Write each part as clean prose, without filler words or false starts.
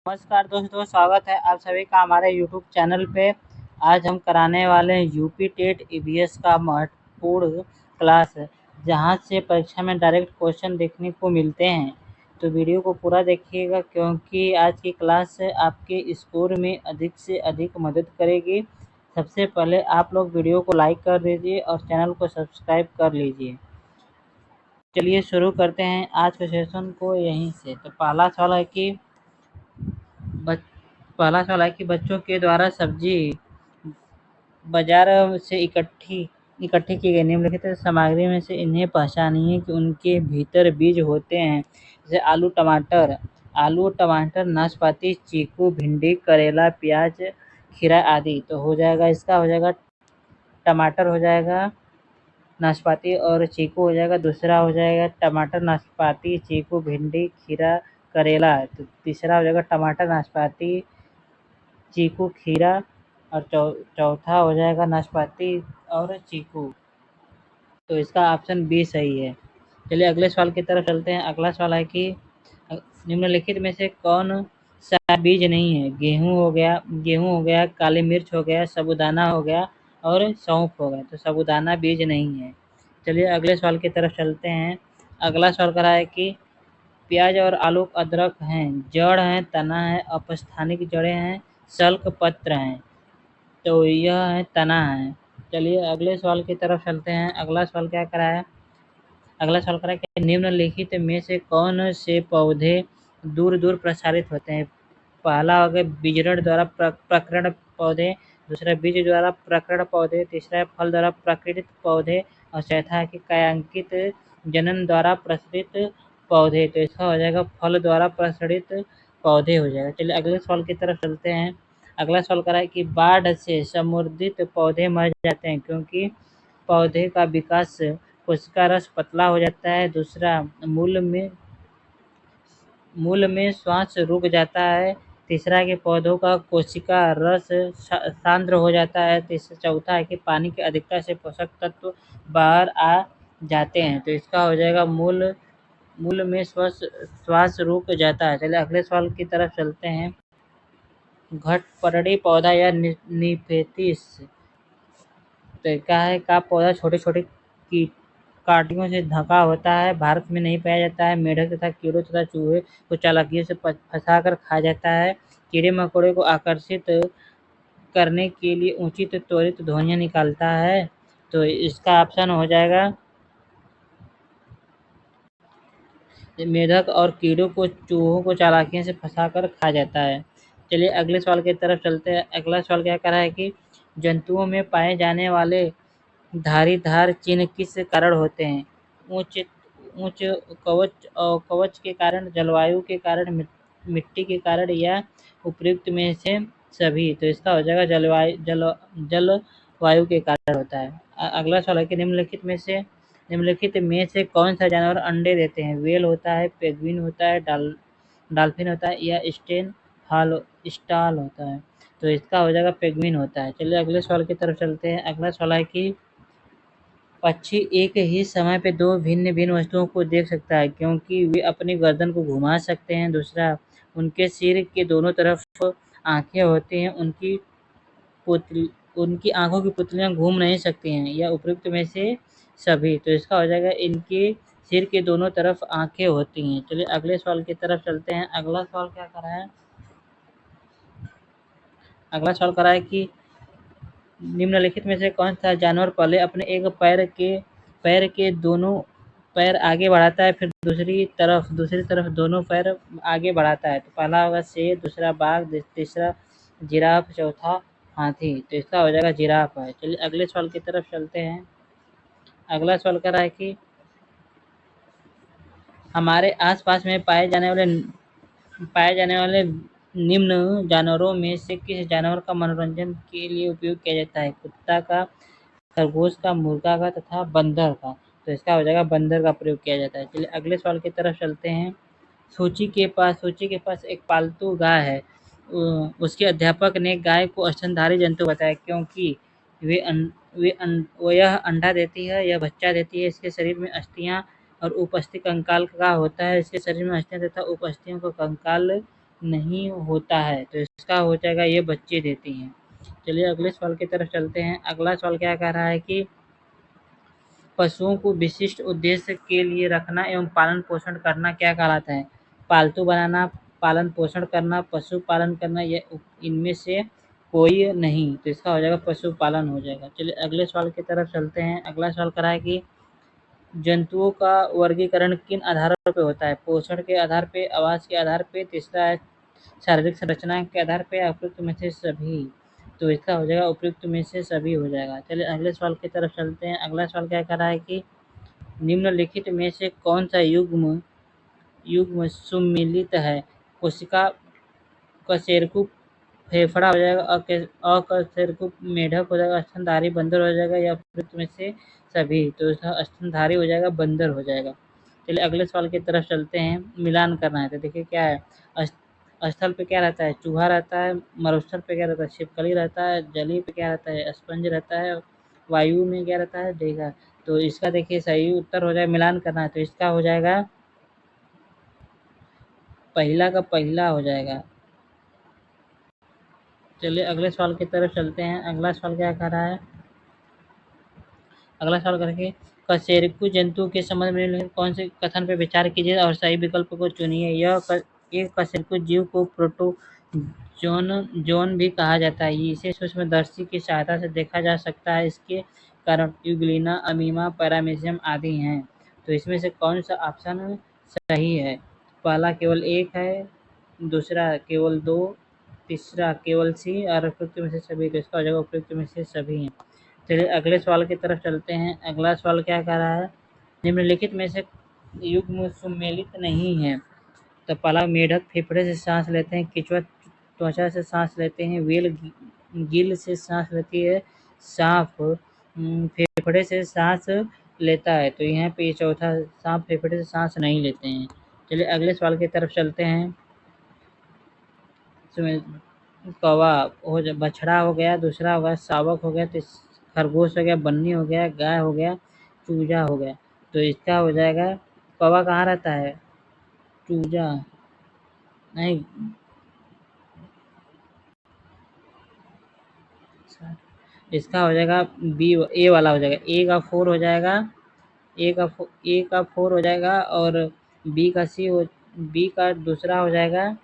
नमस्कार दोस्तों, स्वागत है आप सभी का हमारे यूट्यूब चैनल पे। आज हम कराने वाले हैं यूपी टेट ईवीएस का महत्वपूर्ण क्लास, जहां से परीक्षा में डायरेक्ट क्वेश्चन देखने को मिलते हैं। तो वीडियो को पूरा देखिएगा, क्योंकि आज की क्लास आपके स्कोर में अधिक से अधिक मदद करेगी। सबसे पहले आप लोग वीडियो को लाइक कर दीजिए और चैनल को सब्सक्राइब कर लीजिए। चलिए शुरू करते हैं आज के सेशन को यहीं से। तो पहला सवाल है कि बच्चों के द्वारा सब्जी बाजार से इकट्ठी की गई निम्नलिखित सामग्री में से इन्हें पहचानिए कि उनके भीतर बीज होते हैं। जैसे आलू टमाटर नाशपाती चीकू भिंडी करेला प्याज खीरा आदि। तो हो जाएगा, इसका हो जाएगा टमाटर, हो जाएगा नाशपाती और चीकू हो जाएगा। दूसरा हो जाएगा टमाटर नाशपाती चीकू भिंडी खीरा करेला। तो तीसरा हो जाएगा टमाटर नाशपाती चीकू खीरा और चौथा हो जाएगा नाशपाती और चीकू। तो इसका ऑप्शन बी सही है। चलिए अगले सवाल की तरफ चलते हैं। अगला सवाल है कि निम्नलिखित में से कौन सा बीज नहीं है। गेहूं हो गया काली मिर्च हो गया साबूदाना हो गया और सौंफ हो गया। तो साबूदाना बीज नहीं है। चलिए अगले सवाल की तरफ चलते हैं। अगला सवाल करा है कि प्याज और आलू अदरक हैं, जड़ हैं, तना है, अपस्थानिक जड़ें हैं, सल्क पत्र हैं। तो यह है तना है। चलिए अगले सवाल की तरफ चलते हैं। अगला सवाल करा है कि निम्नलिखित में से कौन से पौधे दूर दूर प्रसारित होते हैं। पहला हो गया बीजड़ द्वारा प्रकरण पौधे, दूसरा बीज द्वारा प्रकरण पौधे, तीसरा है फल द्वारा प्रकटित पौधे और चौथा है कि कायांकित जनन द्वारा प्रसरित पौधे। तो इसका हो जाएगा फल द्वारा प्रसरित पौधे हो जाएगा। चलिए अगले सवाल की तरफ चलते हैं। अगला सवाल करा है कि बाढ़ से समुद्रित पौधे मर जाते हैं क्योंकि पौधे का विकास कोशिका रस पतला हो जाता है। दूसरा मूल में श्वास रुक जाता है। तीसरा कि पौधों का कोशिका रस सांद्र हो जाता है। चौथा है कि पानी की अधिकता से पोषक तत्व बाहर आ जाते हैं। तो इसका हो जाएगा मूल में श्वास रुक जाता है। चलिए अगले सवाल की तरफ चलते हैं। घटपरडी पौधा या निफेथिस तो क्या है का पौधा छोटे छोटे कांटियों से ढका होता है। भारत में नहीं पाया जाता है। मेढक तथा कीड़ों तथा चूहे को चालाकियों से फंसाकर खा जाता है। कीड़े मकोड़े को आकर्षित करने के लिए ऊंची त्वरित ध्वनियाँ निकालता है। तो इसका ऑप्शन हो जाएगा मेढक और कीड़ों को चूहों को चालाकियों से फंसाकर खा जाता है। चलिए अगले सवाल की तरफ चलते हैं। अगला सवाल क्या कर रहा है कि जंतुओं में पाए जाने वाले धारीदार चिन्ह किस कारण होते हैं। उच्च उच्च कवच के कारण, जलवायु के कारण, मिट्टी के कारण या उपयुक्त में से सभी। तो इसका हो जाएगा जलवायु के कारण होता है। अगला सवाल है कि निम्नलिखित में से कौन सा जानवर अंडे देते हैं। व्हेल होता है, पेंगुइन होता है, डॉल्फिन होता है या स्टाल होता है। तो इसका हो जाएगा पेंगुइन होता है। चलिए अगले सवाल की तरफ चलते हैं। अगला सवाल है कि पक्षी एक ही समय पे दो भिन्न भिन्न वस्तुओं को देख सकता है क्योंकि वे अपनी गर्दन को घुमा सकते हैं। दूसरा, उनके सिर के दोनों तरफ आंखें होती हैं, उनकी आंखों की पुतलियां घूम नहीं सकती हैं या उपयुक्त में से सभी। तो इसका हो जाएगा इनके सिर के दोनों तरफ आंखें होती हैं। चलिए अगले सवाल की तरफ चलते हैं। अगला सवाल क्या करा है। अगला सवाल करा है कि निम्नलिखित में से कौन सा जानवर पहले अपने एक पैर के दोनों पैर आगे बढ़ाता है, फिर दूसरी तरफ दोनों पैर आगे बढ़ाता है। तो पहला होगा शेर, दूसरा बाघ, तीसरा जिराफ, चौथा हाथी। तो इसका हो जाएगा जिराफ है। चलिए अगले सवाल की तरफ चलते हैं। अगला सवाल कर रहा है कि हमारे आसपास में पाए जाने वाले निम्न जानवरों में से किस जानवर का मनोरंजन के लिए उपयोग किया जाता है। कुत्ता का, खरगोश का, मुर्गा का तथा बंदर का। तो इसका हो जाएगा बंदर का प्रयोग किया जाता है। चलिए अगले सवाल की तरफ चलते हैं। सूची के पास एक पालतू गाय है। उसके अध्यापक ने गाय को स्तनधारी जंतु बताया क्योंकि यह अंडा देती है, यह बच्चा देती है, इसके शरीर में अस्थियां और उपस्थि कंकाल का होता है। इसके शरीर में अस्थियां तथा उपस्थियों को कंकाल नहीं होता है, तो इसका हो जाएगा ये बच्चे देती हैं। चलिए अगले सवाल की तरफ चलते हैं। अगला सवाल क्या कह रहा है कि पशुओं को विशिष्ट उद्देश्य के लिए रखना एवं पालन-पोषण करना क्या कहलाता है? पालतू बनाना, पालन-पोषण करना, पशुपालन करना या इनमें से कोई नहीं, तो इसका हो जाएगा पशुपालन हो जाएगा। चलिए अगले सवाल की तरफ चलते हैं। अगला सवाल कह रहा है कि जंतुओं का वर्गीकरण किन आधारों पे होता है? पोषण के आधार पे, आवास के आधार पे, तीसरा है शारीरिक संरचना के आधार पे, उपयुक्त में से सभी। तो इसका हो जाएगा उपयुक्त में से सभी हो जाएगा। चलिए अगले सवाल की तरफ चलते हैं। अगला सवाल क्या कह रहा है कि निम्नलिखित में से कौन सा युग्म युग्म सुमेलित है? कोशिका कशेरुकी फेफड़ा हो जाएगा, अकशेरुकी मेढक हो जाएगा, स्तनधारी बंदर हो जाएगा या उपयुक्त में से सभी। तो इसका स्तनधारी हो जाएगा, बंदर हो जाएगा। चलिए अगले सवाल की तरफ चलते हैं। मिलान करना है तो देखिए क्या है। स्थल पे क्या रहता है? चूहा रहता है। मरुस्थल पे क्या रहता है? छिपकली रहता है। जलीय पे क्या रहता है? स्पंज रहता है। वायु में क्या रहता है? डेगा। तो इसका देखिए सही उत्तर हो जाएगा, मिलान करना है तो इसका हो जाएगा पहला का पहला हो जाएगा। चलिए अगले सवाल की तरफ चलते हैं। अगला सवाल क्या कह रहा है? अगला सवाल करके कशेरुकी जंतु के संबंध में निम्नलिखित कौन से कथन पर विचार कीजिए और सही विकल्प को चुनिए। एक कशेरुकी जीव को प्रोटोजोन भी कहा जाता है। इसे सूक्ष्मदर्शी की सहायता से देखा जा सकता है। इसके कारण यूग्लिना, अमीबा, पैरामीशियम आदि हैं। तो इसमें से कौन सा ऑप्शन सही है? पहला केवल एक है, दूसरा केवल दो, तीसरा केवल सी और उपयुक्त में से सभी। तो इसका हो जाएगा उपयुक्त में से सभी हैं। चलिए अगले सवाल की तरफ चलते हैं। अगला सवाल क्या कह रहा है? निम्नलिखित में से युग्म सुमेलित नहीं है। तो पहला मेढक फेफड़े से सांस लेते हैं, केंचुआ त्वचा से सांस लेते हैं, व्हेल गिल से सांस लेती है, सांप फेफड़े से सांस लेता है। तो यहाँ पे ये चौथा सांप फेफड़े से सांस नहीं लेते हैं। चलिए अगले सवाल की तरफ चलते हैं। कौवा हो बछड़ा हो गया, दूसरा हो गया शावक हो गया, खरगोश हो गया, बन्नी हो गया, गाय हो गया, चूजा हो गया। तो इसका हो जाएगा कौवा कहाँ रहता है? चूजा नहीं, इसका हो जाएगा बी, ए वाला हो जाएगा। ए का फोर हो जाएगा और बी का सी हो, बी का दूसरा हो जाएगा,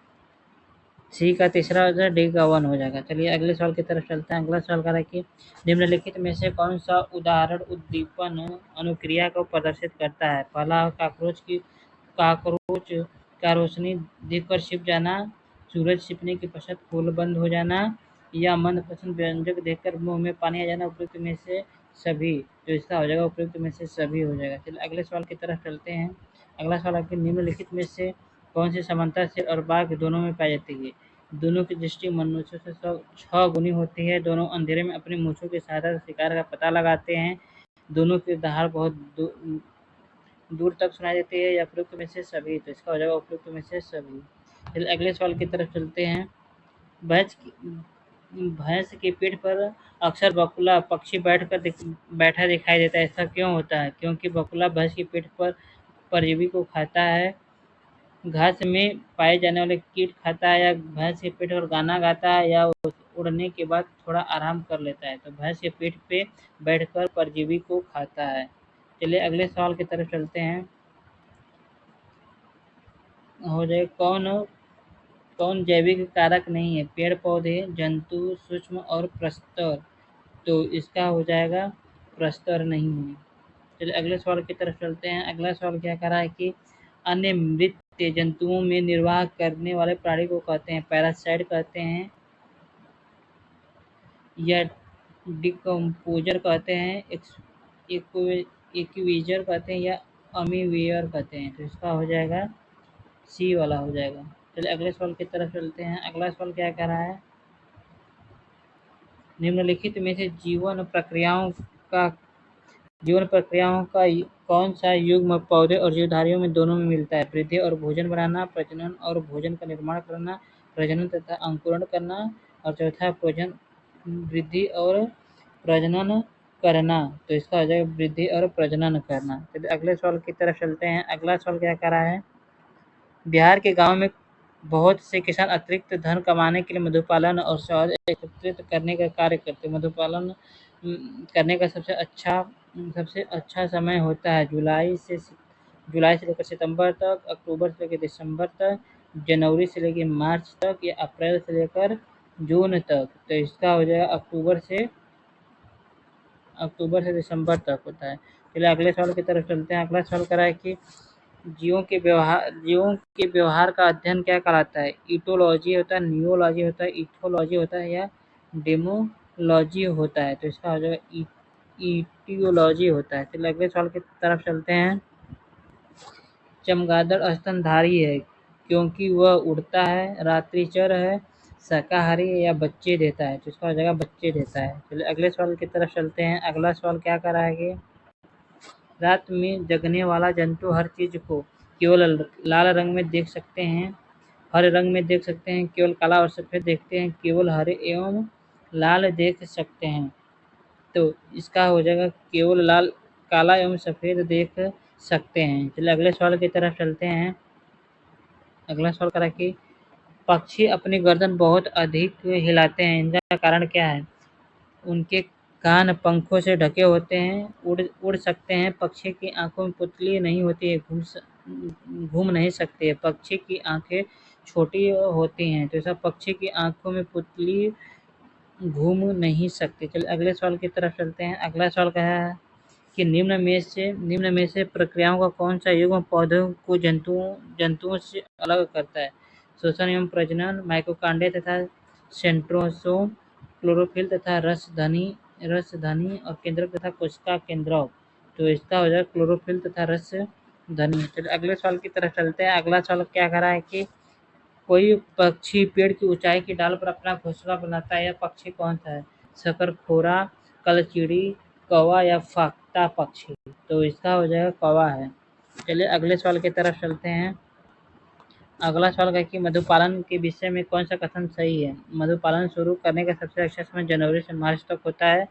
सी का तीसरा हो जाएगा, डी का वन हो जाएगा। चलिए अगले सवाल की तरफ चलते हैं। अगला सवाल कह रहा है कि निम्नलिखित में से कौन सा उदाहरण उद्दीपन अनुक्रिया को प्रदर्शित करता है? पहला काकरोच का रोशनी देखकर छिप जाना, सूरज छिपने के पश्चात फूल बंद हो जाना या मनपसंद व्यंजक देखकर मुंह में पानी आ जाना। उपयुक्त में से सभी। तो इसका हो जाएगा उपयुक्त में से सभी हो जाएगा। चलिए अगले सवाल की तरफ चलते हैं। अगला सवाल आपके निम्नलिखित में से कौन सी समानता शेर और बाघ दोनों में पाई जाती है? दोनों की दृष्टि मनुष्यों से 6 गुनी होती है। दोनों अंधेरे में अपनी मूंछों की सहायता से शिकार का पता लगाते हैं। दोनों की दहाड़ बहुत दूर तक सुनाई देती है या उपयुक्त में से सभी। तो इसका हो जाएगा उपयुक्त में से सभी। चलिए अगले सवाल की तरफ चलते हैं। भैंस की पीठ पर अक्सर बकुला पक्षी बैठा दिखाई देता है। ऐसा क्यों होता है? क्योंकि बकुला भैंस की पीठ पर परजीवी को खाता है, घास में पाए जाने वाले कीट खाता है, या भैंस की पीठ पर गाना गाता है, या उड़ने के बाद थोड़ा आराम कर लेता है। तो भैंस की पीठ पे बैठकर परजीवी को खाता है। चलिए अगले सवाल की तरफ चलते हैं। हो जाए कौन जैविक कारक नहीं है? पेड़ पौधे, जंतु, सूक्ष्म और प्रस्तर। तो इसका हो जाएगा प्रस्तर नहीं है। चलिए अगले सवाल की तरफ चलते हैं। अगला सवाल क्या कह रहा है कि अन्य मृत जंतुओं में निर्वाह करने वाले प्राणी को कहते हैं? पैरासाइट कहते हैं या डिकम्पोजर कहते हैं, इक्विजर कहते हैं या अमीवियर कहते हैं। तो इसका हो जाएगा सी वाला हो जाएगा। चलिए अगले सवाल की तरफ चलते हैं। अगला सवाल क्या कह रहा है? निम्नलिखित में से का जीवन प्रक्रियाओं का कौन सा युग्म पौधे और जीवधारियों में दोनों में मिलता है? वृद्धि और भोजन बनाना, प्रजनन और भोजन का निर्माण करना, प्रजनन तथा अंकुरण करना, और चौथा प्रजनन, वृद्धि और प्रजनन करना। तो इसका हो जाएगा वृद्धि और प्रजनन करना। चलिए अगले सवाल की तरफ चलते हैं। अगला सवाल क्या कह रहा है? बिहार के गाँव में बहुत से किसान अतिरिक्त धन कमाने के लिए मधुपालन और शहद एकत्रित करने का कार्य करते हैं। मधुपालन करने का सबसे अच्छा समय होता है जुलाई से लेकर सितंबर तक, अक्टूबर से लेकर दिसंबर तक, जनवरी से लेकर मार्च तक या अप्रैल से लेकर जून तक। तो इसका हो जाएगा अक्टूबर से दिसंबर तक होता है। चलिए अगले सवाल की तरफ चलते हैं। अगला सवाल करा है कि जीवों के व्यवहार का अध्ययन क्या कहलाता है? ईटोलॉजी होता है, नियोलॉजी होता है, इथोलॉजी होता है या डेमोलॉजी होता है? तो इसका हो जाएगा ईटियोलॉजी होता है। चलिए अगले सवाल की तरफ चलते हैं। चमगादड़ स्तनधारी है क्योंकि वह उड़ता है, रात्रिचर है, शाकाहारी है या बच्चे देता है? तो इसका हो जाएगा बच्चे देता है। चलिए अगले सवाल की तरफ चलते हैं। अगला सवाल क्या कह रहा है कि रात में जगने वाला जंतु हर चीज को केवल लाल रंग में देख सकते हैं, हरे रंग में देख सकते हैं, केवल काला और सफेद देखते हैं, केवल हरे एवं लाल देख सकते हैं? तो इसका हो जाएगा केवल काला एवं सफेद देख सकते हैं। चलिए अगले सवाल की तरफ चलते हैं। अगला सवाल करा कि पक्षी अपनी गर्दन बहुत अधिक हिलाते हैं, इनका कारण क्या है? उनके कान पंखों से ढके होते हैं, उड़ सकते हैं, पक्षी की आंखों में पुतली नहीं होती है, घूम नहीं सकते हैं, पक्षी की आंखें छोटी होती हैं। तो ऐसा पक्षी की आंखों में पुतली घूम नहीं सकती। चलिए अगले सवाल की तरफ चलते हैं। अगला सवाल क्या है कि निम्न में से प्रक्रियाओं का कौन सा युग्म पौधों को जंतुओं से अलग करता है? श्वसन एवं प्रजनन, माइटोकॉन्ड्रिया तथा सेंट्रोसोम, क्लोरोफिल तथा रसधनी और केंद्रक तथा कोशिका केंद्रक? तो इसका हो जाएगा क्लोरोफिल तथा रसधनी। चलिए अगले सवाल की तरफ चलते हैं। अगला सवाल क्या कर रहा है कि कोई पक्षी पेड़ की ऊंचाई की डाल पर अपना घोंसला बनाता है, यह पक्षी कौन सा है? शकरखोरा, कलचिड़ी, कौवा या फाख्ता पक्षी? तो इसका हो जाएगा कौवा है। चलिए अगले सवाल की तरफ चलते हैं। अगला सवाल है कि मधुपालन के विषय में कौन सा कथन सही है? मधुपालन शुरू करने का सबसे अच्छा समय जनवरी से मार्च तक होता है।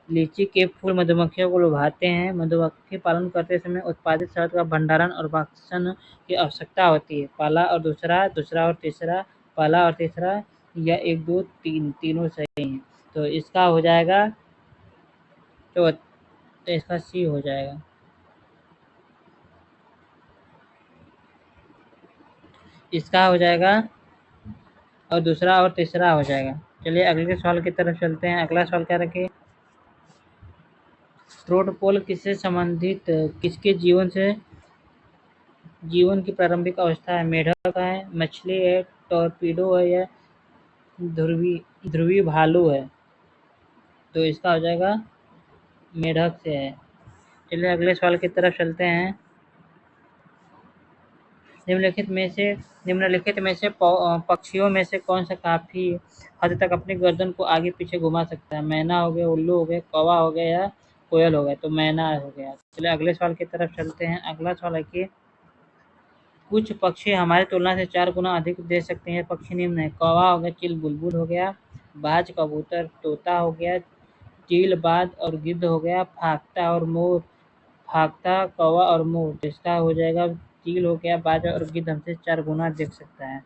लीची के फूल मधुमक्खियों को लुभाते हैं। मधुमक्खी पालन करते समय उत्पादित शहद का भंडारण और भक्षण की आवश्यकता होती है। पहला और दूसरा, दूसरा और तीसरा, पहला और तीसरा या एक दो तीन, तीनों सही हैं। तो इसका हो जाएगा तो इसका सी हो जाएगा। इसका हो जाएगा और दूसरा और तीसरा हो जाएगा। चलिए अगले सवाल की तरफ चलते हैं। अगला सवाल क्या रखें? प्रोटोपोल किससे संबंधित किसके जीवन की प्रारंभिक अवस्था है? मेढक है, मछली है, टॉर्पीडो है या ध्रुवी भालू है? तो इसका हो जाएगा मेढक से है। चलिए अगले सवाल की तरफ चलते हैं। निम्नलिखित में से पक्षियों में से कौन सा काफी हद तक अपनी गर्दन को आगे पीछे घुमा सकता है? मैना हो गया, उल्लू हो गया, कौवा हो गया या कोयल हो गया? तो मैना हो गया। चलिए अगले सवाल की तरफ चलते हैं। अगला सवाल है कि कुछ पक्षी हमारी तुलना से 4 गुना अधिक दे सकते हैं। पक्षी निम्न है। कौवा हो गया, चिल बुलबुल हो गया, बाज कबूतर, तोता हो गया, चील बाज और गिद्ध हो गया, फाख्ता, कौवा और मोर। तो इसका हो जाएगा चील हो गया, बाज और गिद्ध हमसे 4 गुना देख सकता है।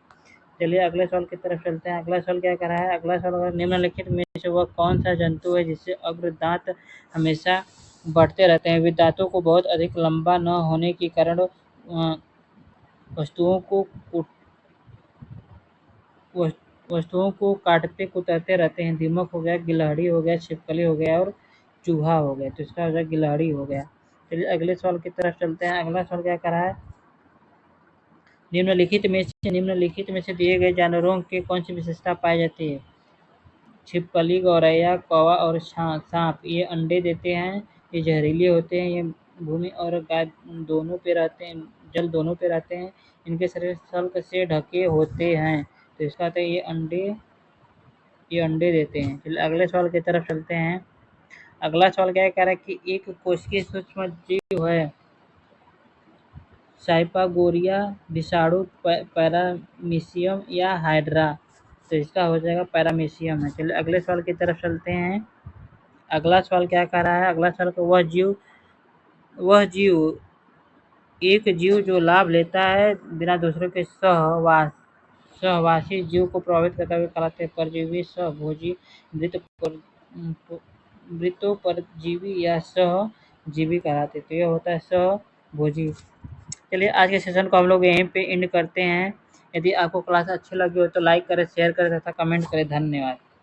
चलिए अगले सवाल की तरफ चलते हैं। अगला सवाल क्या कर रहा है? अगला सवाल निम्नलिखित में से वह कौन सा जंतु है जिससे अग्र दांत हमेशा बढ़ते रहते हैं? वे दांतों को बहुत अधिक लंबा न होने के कारण वस्तुओं को वस्तुओं को काटते कुतरते रहते हैं। दीमक हो गया, गिलहरी हो गया, छिपकली हो गया और चूहा हो गया। तो इसका हो जाएगा गिलहरी हो गया। चलिए अगले सवाल की तरफ चलते हैं। अगला सवाल क्या कर रहा है? निम्नलिखित में से दिए गए जानवरों के कौन सी विशेषता पाई जाती है? छिपकली, गौरैया, कौवा और सांप ये अंडे देते हैं, ये जहरीले होते हैं, ये भूमि और गाय दोनों पे रहते हैं, जल दोनों पे रहते हैं, इनके शरीर शल्क से ढके होते हैं। तो इसका अर्थ है ये अंडे देते हैं। चलिए अगले सवाल की तरफ चलते हैं। अगला सवाल क्या कह रहा है कि एक कोशिकीय सूक्ष्म जीव है साइपागोरिया, विषाणु, पैरामीशियम या हाइड्रा? तो इसका हो जाएगा पैरामीशियम है। चलिए अगले सवाल की तरफ चलते हैं। अगला सवाल क्या कह रहा है? अगला सवाल को वह जीव एक जीव जो लाभ लेता है बिना दूसरों के सहवास सहवासी जीव को प्रभावित करता हुआ कहलाते हैं। परजीवी सहभोजी मृतोपरजीवी या सहजीवी कहलाते हैं। तो यह होता है सहभोजी। चलिए आज के सेशन को हम लोग यहीं पे एंड करते हैं। यदि आपको क्लास अच्छी लगी हो तो लाइक करें, शेयर करें तथा कमेंट करें। धन्यवाद।